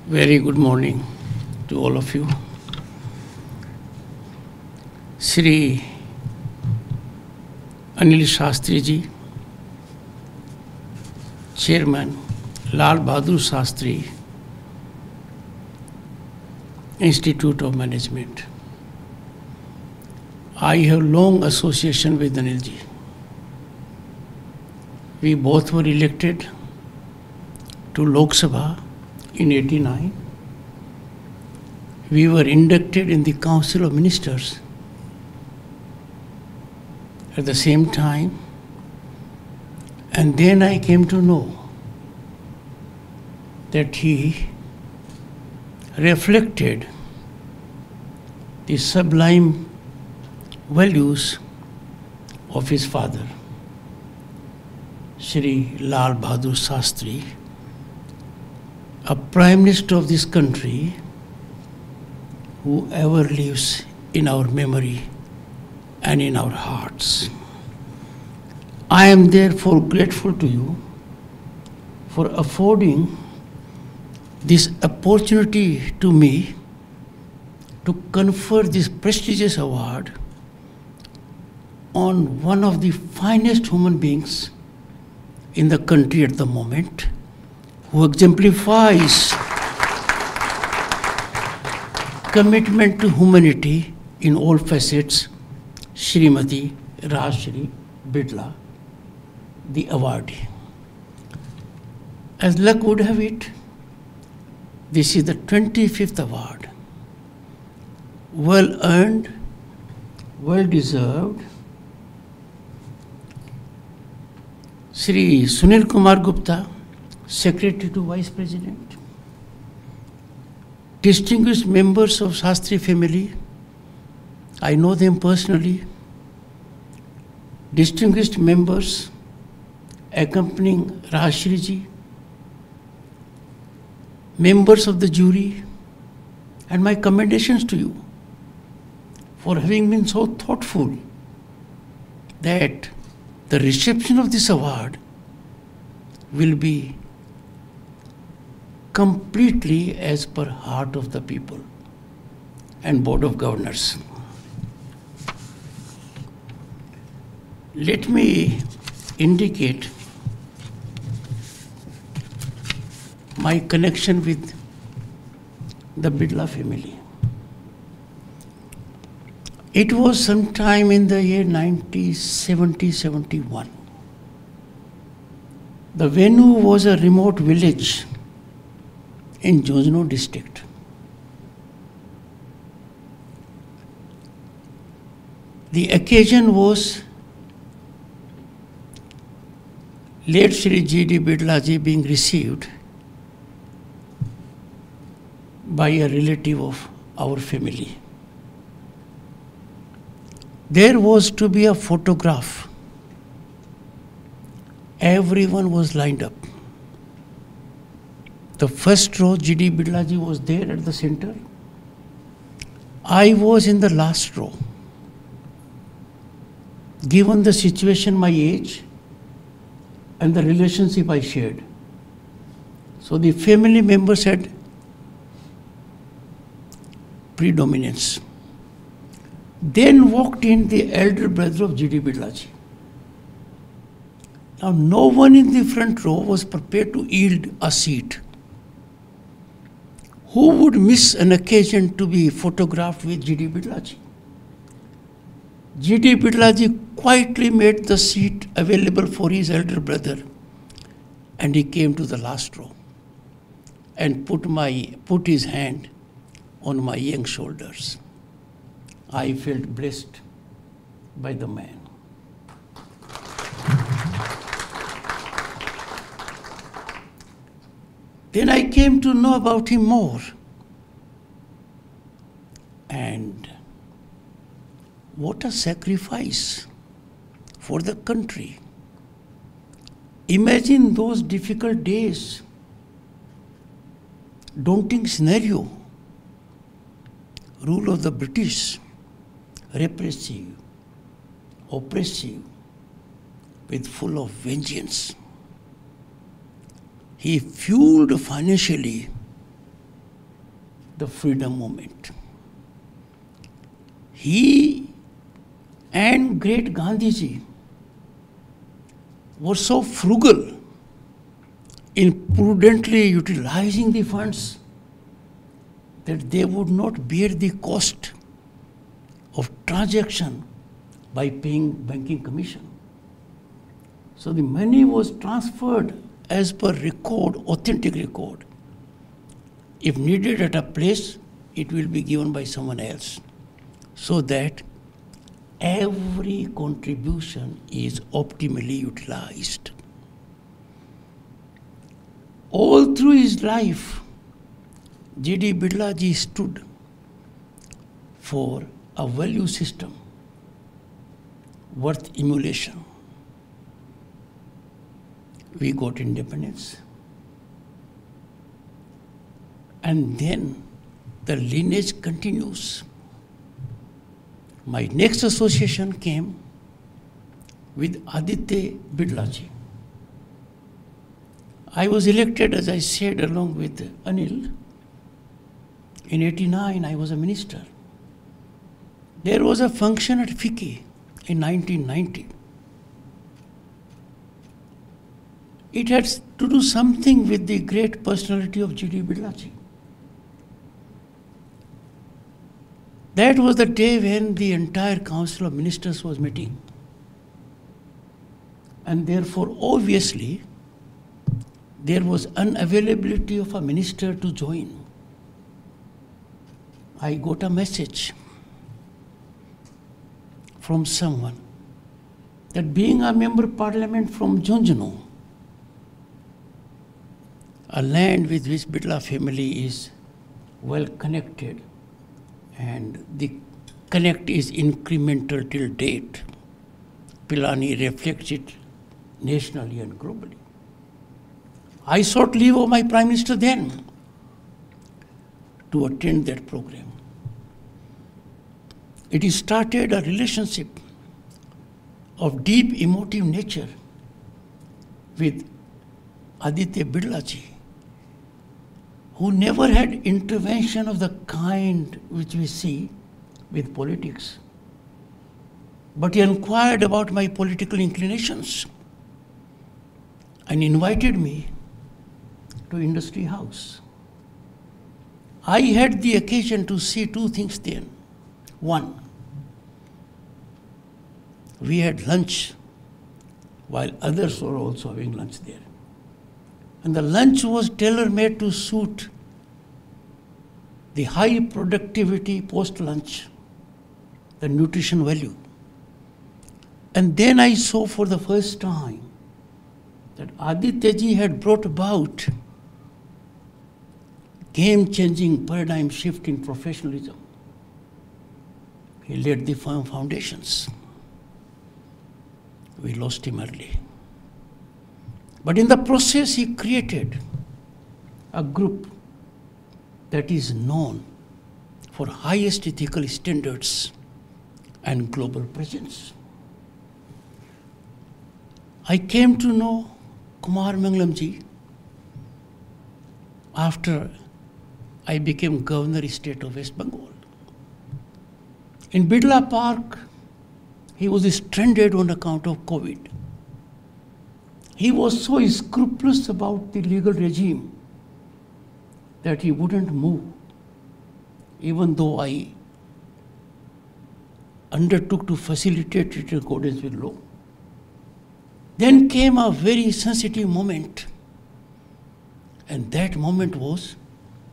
Very good morning to all of you. Shri Anil Shastri ji, Chairman Lal Bahadur Shastri Institute of Management. I have long association with Anil ji. We both were elected to Lok Sabha in 89. We were inducted in the Council of Ministers at the same time, and then I came to know that he reflected the sublime values of his father, Shri Lal Bahadur Shastri, a Prime Minister of this country who ever lives in our memory and in our hearts. I am therefore grateful to you for affording this opportunity to me to confer this prestigious award on one of the finest human beings in the country at the moment, who exemplifies commitment to humanity in all facets, Srimati Rajshri Bidla, the awardee. As luck would have it, this is the 25th award. Well earned, well deserved. Sri Sunil Kumar Gupta, Secretary to Vice President, distinguished members of Shastri family, I know them personally, distinguished members accompanying Rajshri ji, members of the jury, and my commendations to you for having been so thoughtful that the reception of this award will be completely as per heart of the people and Board of Governors. Let me indicate my connection with the Bidla family. It was sometime in the year 1970-71. The venue was a remote village in Jojno district. The occasion was late Shri G.D. Bidla ji being received by a relative of our family. There was to be a photograph. Everyone was lined up. The first row, G.D. Bidla ji was there at the center. I was in the last row. Given the situation, my age, and the relationship I shared, so the family members had predominance. Then walked in the elder brother of G.D. Bidla ji. Now, no one in the front row was prepared to yield a seat. Who would miss an occasion to be photographed with G.D. Bidla ji? G.D. Bidla ji quietly made the seat available for his elder brother, and he came to the last row and put his hand on my young shoulders. I felt blessed by the man. Then I came to know about him more. And what a sacrifice for the country. Imagine those difficult days, daunting scenario, rule of the British, repressive, oppressive, with full of vengeance. He fueled financially the freedom movement. He and great Gandhiji were so frugal in prudently utilizing the funds that they would not bear the cost of transaction by paying banking commission. So the money was transferred as per record, authentic record. If needed at a place, it will be given by someone else, so that every contribution is optimally utilized. All through his life, G.D. Birlaji stood for a value system worth emulation. We got independence. And then the lineage continues. My next association came with Aditya Birlaji. I was elected, as I said, along with Anil. In '89, I was a minister. There was a function at FICCI in 1990. It had to do something with the great personality of G.D. Birlaji. That was the day when the entire Council of Ministers was meeting. And therefore, obviously, there was unavailability of a minister to join. I got a message from someone that being a member of Parliament from Junjunu, a land with which Birla family is well connected, and the connect is incremental till date. Pilani reflects it nationally and globally. I sought leave of my Prime Minister then to attend that program. It started a relationship of deep emotive nature with Aditya Birlaji, who never had intervention of the kind which we see with politics. But he inquired about my political inclinations and invited me to Industry House. I had the occasion to see two things then. One, we had lunch while others were also having lunch there. And the lunch was tailor-made to suit the high productivity post-lunch, the nutrition value. And then I saw for the first time that Adityaji had brought about game-changing paradigm shift in professionalism. He laid the firm foundations. We lost him early. But in the process, he created a group that is known for highest ethical standards and global presence. I came to know Kumar Mangalamji after I became Governor of State of West Bengal. In Birla Park, he was stranded on account of COVID. He was so scrupulous about the legal regime that he wouldn't move, even though I undertook to facilitate it in accordance with law. Then came a very sensitive moment, and that moment was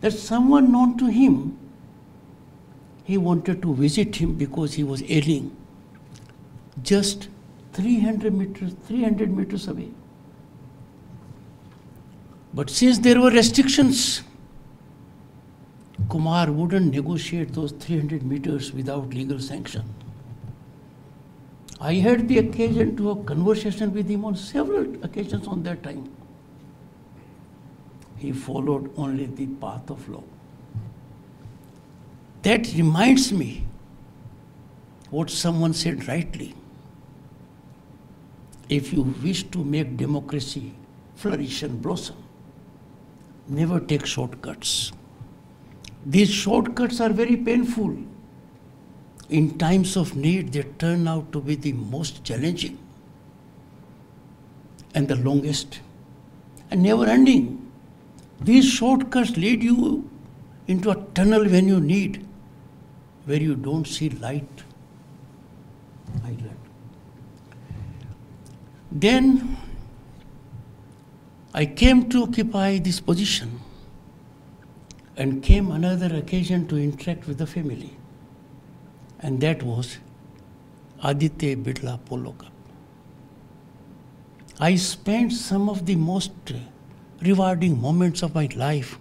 that someone known to him, he wanted to visit him because he was ailing, just 300 meters away. But since there were restrictions, Kumar wouldn't negotiate those 300 meters without legal sanction. I had the occasion to have conversation with him on several occasions on that time. He followed only the path of law. That reminds me what someone said rightly. If you wish to make democracy flourish and blossom, never take shortcuts. These shortcuts are very painful. In times of need, they turn out to be the most challenging and the longest and never ending. These shortcuts lead you into a tunnel when you need, where you don't see light. Then I came to occupy this position, and came another occasion to interact with the family, and that was Aditya Birla Polo Cup. I spent some of the most rewarding moments of my life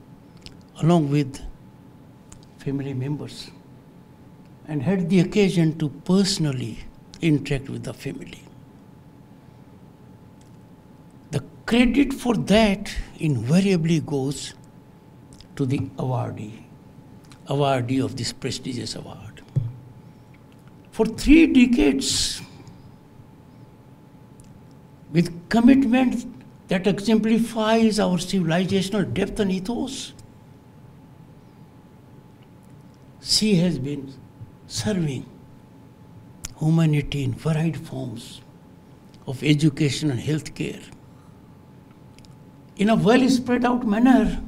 along with family members, and had the occasion to personally interact with the family. The credit for that invariably goes to the awardee of this prestigious award. For 3 decades, with commitment that exemplifies our civilizational depth and ethos, she has been serving humanity in varied forms of education and health care in a well spread out manner,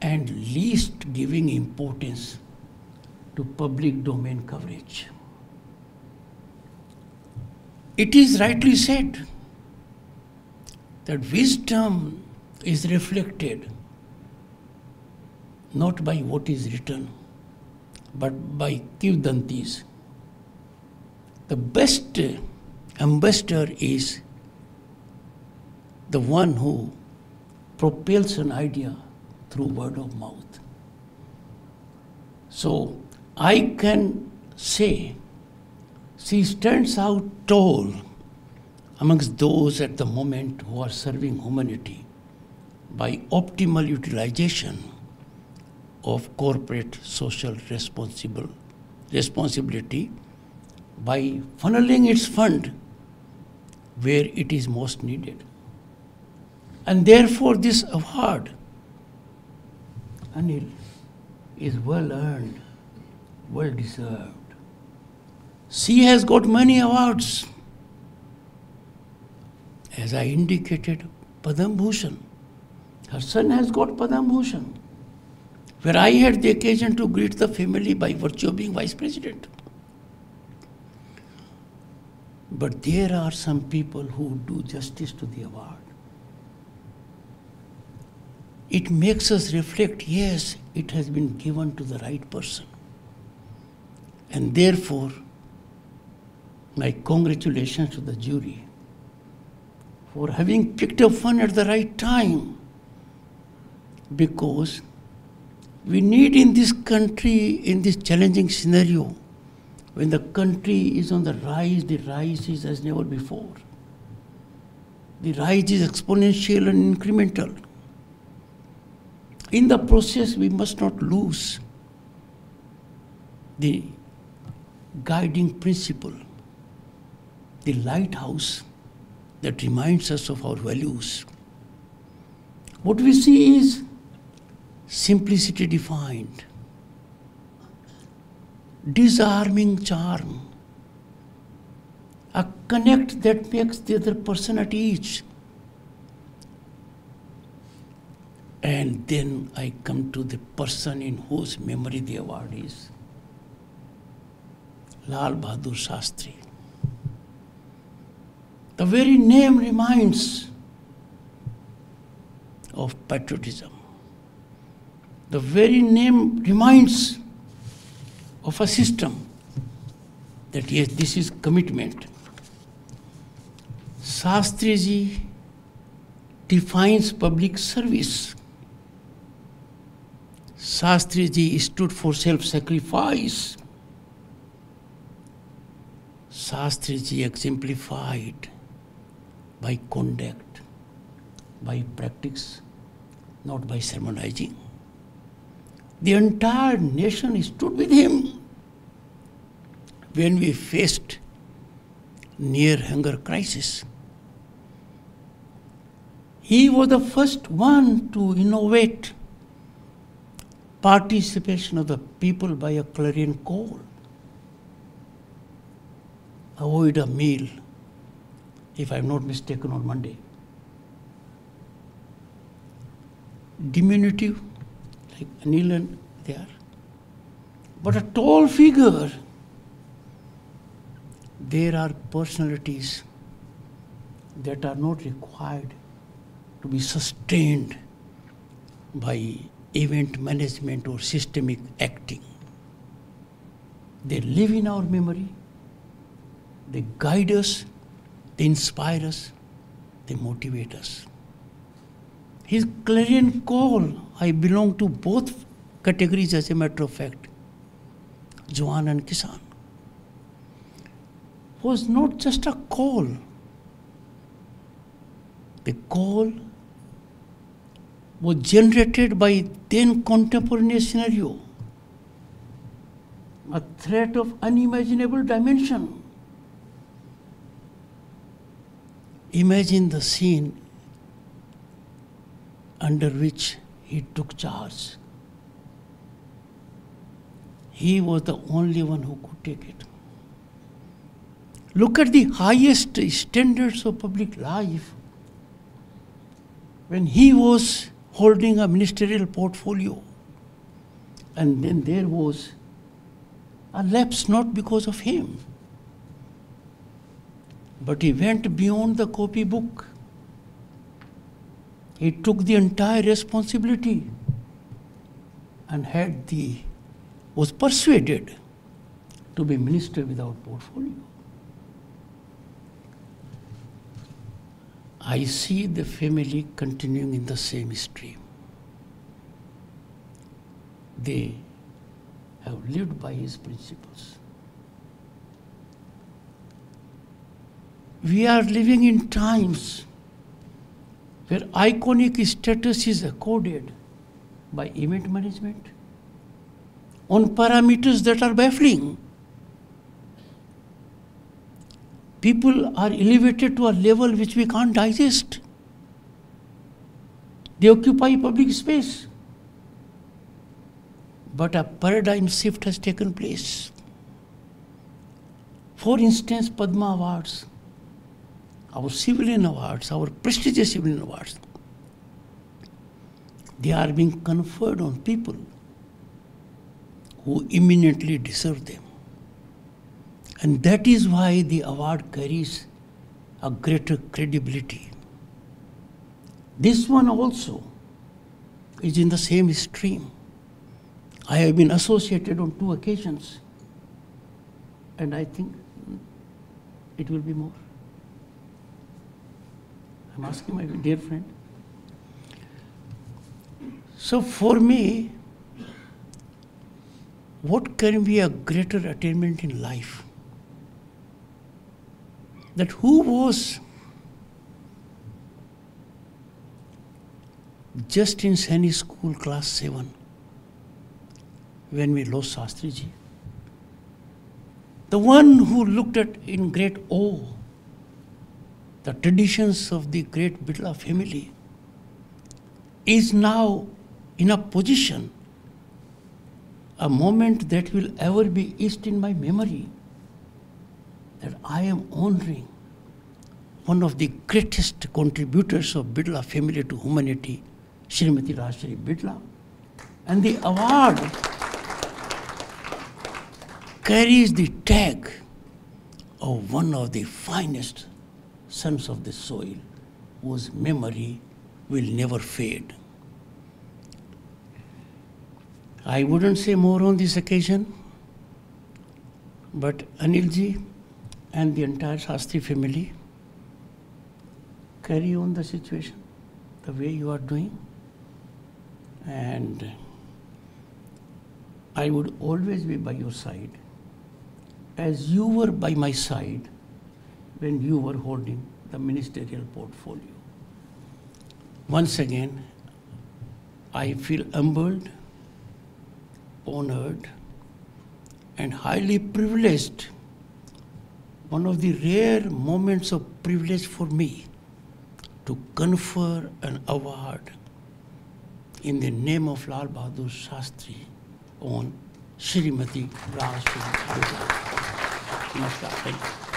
and least giving importance to public domain coverage. It is rightly said that wisdom is reflected not by what is written, but by Kivdantis. The best ambassador is the one who propels an idea through word of mouth. So I can say she stands out tall amongst those at the moment who are serving humanity by optimal utilization of corporate social responsibility by funneling its fund where it is most needed. And therefore this award, Anil, is well earned, well deserved. She has got many awards. As I indicated, Padam Bhushan. Her son has got Padam Bhushan, where I had the occasion to greet the family by virtue of being vice president. But there are some people who do justice to the award. It makes us reflect, yes, it has been given to the right person. And therefore, my congratulations to the jury for having picked up one at the right time, because we need in this country, in this challenging scenario, when the country is on the rise is as never before. The rise is exponential and incremental. In the process, we must not lose the guiding principle, the lighthouse that reminds us of our values. What we see is simplicity defined, disarming charm, a connect that makes the other person at ease. And then I come to the person in whose memory the award is, Lal Bahadur Shastri. The very name reminds of patriotism. The very name reminds of a system that yes, this is commitment. Shastriji defines public service. Shastriji stood for self-sacrifice. Shastriji exemplified by conduct, by practice, not by sermonizing. The entire nation stood with him when we faced near hunger crisis. He was the first one to innovate participation of the people by a clarion call. Avoid a meal, if I'm not mistaken, on Monday. Diminutive, like Anil and they are. But a tall figure, there are personalities that are not required to be sustained by event management or systemic acting. They live in our memory, they guide us, they inspire us, they motivate us. His clarion call, I belong to both categories as a matter of fact, Jawan and Kisan, was not just a call. The call was generated by then contemporaneous scenario, a threat of unimaginable dimension. Imagine the scene under which he took charge. He was the only one who could take it. Look at the highest standards of public life when he was holding a ministerial portfolio, and then there was a lapse not because of him, but he went beyond the copybook. He took the entire responsibility and was persuaded to be minister without portfolio. I see the family continuing in the same stream. They have lived by his principles. We are living in times where iconic status is accorded by event management on parameters that are baffling. People are elevated to a level which we can't digest. They occupy public space. But a paradigm shift has taken place. For instance, Padma Awards, our civilian awards, our prestigious civilian awards, they are being conferred on people who eminently deserve them. And that is why the award carries a greater credibility. This one also is in the same stream. I have been associated on 2 occasions, and I think it will be more. I'm asking my dear friend. So for me, what can be a greater attainment in life? That who was just in Saini school class 7 when we lost Shastri ji. The one who looked at in great awe the traditions of the great Birla family is now in a position, a moment that will ever be etched in my memory, that I am honoring one of the greatest contributors of Birla family to humanity, Srimati Rajya Birla. And the award carries the tag of one of the finest sons of the soil, whose memory will never fade. I wouldn't say more on this occasion, but Anilji and the entire Shastri family, carry on the situation the way you are doing. And I would always be by your side, as you were by my side when you were holding the ministerial portfolio. Once again, I feel humbled, honored, and highly privileged. One of the rare moments of privilege for me to confer an award in the name of Lal Bahadur Shastri on Shrimati Raj. Namaskar. Thank you.